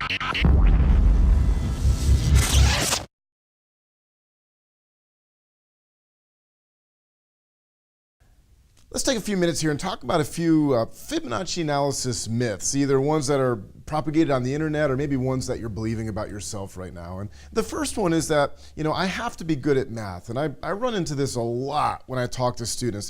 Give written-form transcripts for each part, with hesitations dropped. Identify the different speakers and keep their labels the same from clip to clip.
Speaker 1: Let's take a few minutes here and talk about a few Fibonacci analysis myths, either ones that are propagated on the internet or maybe ones that you're believing about yourself right now. And the first one is that, I have to be good at math. And I run into this a lot when I talk to students.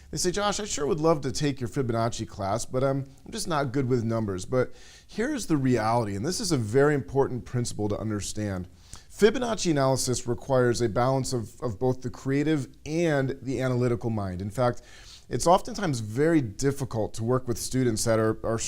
Speaker 1: They say, Josh, I sure would love to take your Fibonacci class, but I'm just not good with numbers. But here's the reality, and this is a very important principle to understand. Fibonacci analysis requires a balance of both the creative and the analytical mind. In fact, it's oftentimes very difficult to work with students that are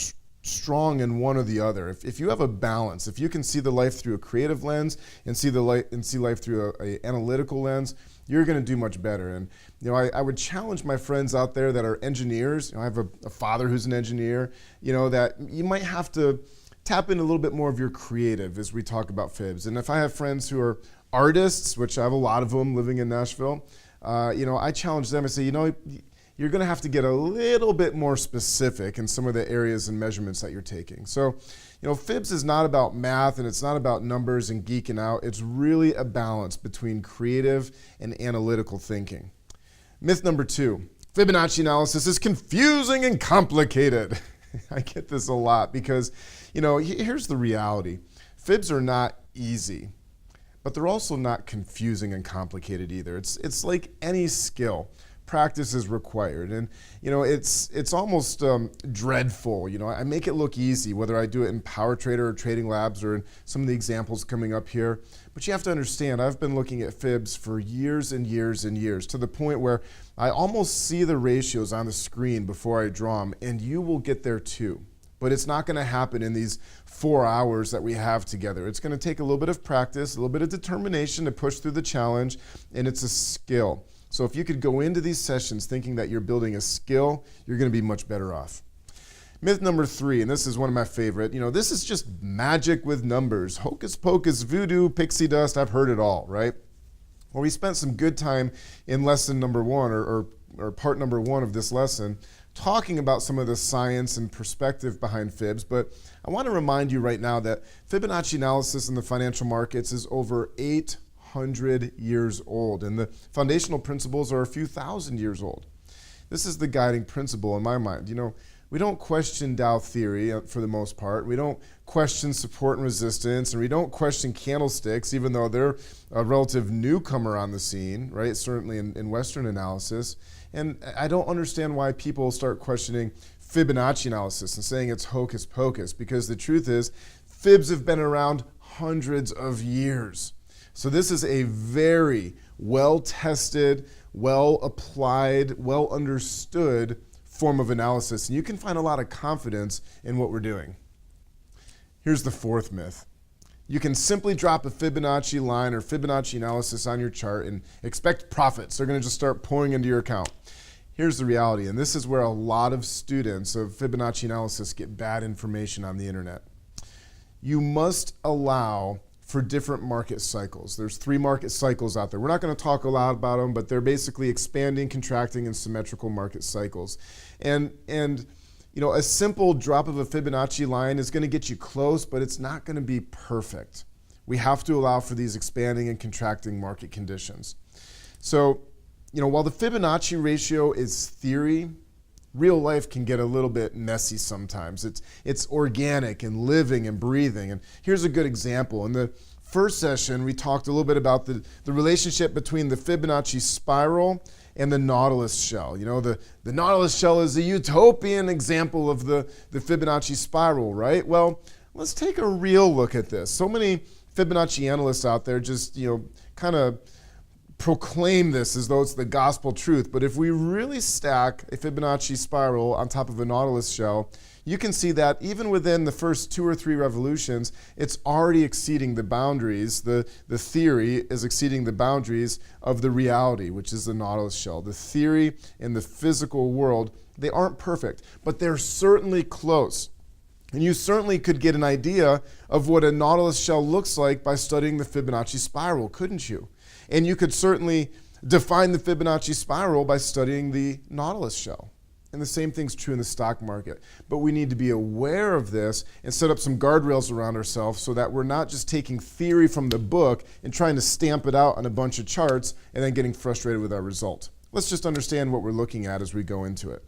Speaker 1: strong in one or the other. If you have a balance, if you can see the life through a creative lens and see life through an analytical lens, you're going to do much better. And I would challenge my friends out there that are engineers. I have a father who's an engineer. That you might have to tap in a little bit more of your creative as we talk about fibs. And if I have friends who are artists, which I have a lot of them living in Nashville, I challenge them and say, you're going to have to get a little bit more specific in some of the areas and measurements that you're taking. So, fibs is not about math and it's not about numbers and geeking out. It's really a balance between creative and analytical thinking. Myth number 2, Fibonacci analysis is confusing and complicated. I get this a lot because, here's the reality. Fibs are not easy, but they're also not confusing and complicated either. It's like any skill. Practice is required, and it's almost dreadful. I make it look easy, whether I do it in Power Trader or Trading Labs or in some of the examples coming up here. But you have to understand, I've been looking at fibs for years and years and years, to the point where I almost see the ratios on the screen before I draw them, and you will get there too. But it's not going to happen in these 4 hours that we have together. It's going to take a little bit of practice, a little bit of determination to push through the challenge, and it's a skill. So if you could go into these sessions thinking that you're building a skill, you're going to be much better off. Myth number 3, and this is one of my favorite, this is just magic with numbers. Hocus pocus, voodoo, pixie dust, I've heard it all, right? Well, we spent some good time in lesson number 1 or part number 1 of this lesson talking about some of the science and perspective behind fibs, but I want to remind you right now that Fibonacci analysis in the financial markets is over 800 years old, and the foundational principles are a few thousand years old. This is the guiding principle in my mind. We don't question Dow theory for the most part. We don't question support and resistance, and we don't question candlesticks, even though they're a relative newcomer on the scene, right? Certainly in Western analysis. And I don't understand why people start questioning Fibonacci analysis and saying it's hocus pocus, because the truth is, fibs have been around hundreds of years. So this is a very well-tested, well-applied, well-understood form of analysis, and you can find a lot of confidence in what we're doing. Here's the 4th myth. You can simply drop a Fibonacci line or Fibonacci analysis on your chart and expect profits. They're going to just start pouring into your account. Here's the reality, and this is where a lot of students of Fibonacci analysis get bad information on the internet. You must allow for different market cycles. There's 3 market cycles out there. We're not going to talk a lot about them, but they're basically expanding, contracting, and symmetrical market cycles. And a simple drop of a Fibonacci line is going to get you close, but it's not going to be perfect. We have to allow for these expanding and contracting market conditions. So, while the Fibonacci ratio is theory, real life can get a little bit messy sometimes. It's organic and living and breathing. And here's a good example. In the first session, we talked a little bit about the relationship between the Fibonacci spiral and the Nautilus shell. The Nautilus shell is a utopian example of the Fibonacci spiral, right? Well, let's take a real look at this. So many Fibonacci analysts out there just, kind of proclaim this as though it's the gospel truth. But if we really stack a Fibonacci spiral on top of a Nautilus shell, you can see that even within the first 2 or 3 revolutions, it's already exceeding the boundaries. The theory is exceeding the boundaries of the reality, which is the Nautilus shell. The theory and the physical world, they aren't perfect, but they're certainly close. And you certainly could get an idea of what a Nautilus shell looks like by studying the Fibonacci spiral, couldn't you? And you could certainly define the Fibonacci spiral by studying the Nautilus shell. And the same thing's true in the stock market. But we need to be aware of this and set up some guardrails around ourselves so that we're not just taking theory from the book and trying to stamp it out on a bunch of charts and then getting frustrated with our result. Let's just understand what we're looking at as we go into it.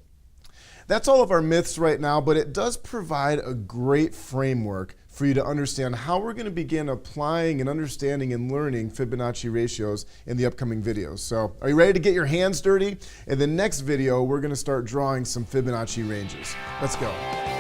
Speaker 1: That's all of our myths right now, but it does provide a great framework for you to understand how we're going to begin applying and understanding and learning Fibonacci ratios in the upcoming videos. So are you ready to get your hands dirty? In the next video, we're going to start drawing some Fibonacci ranges. Let's go.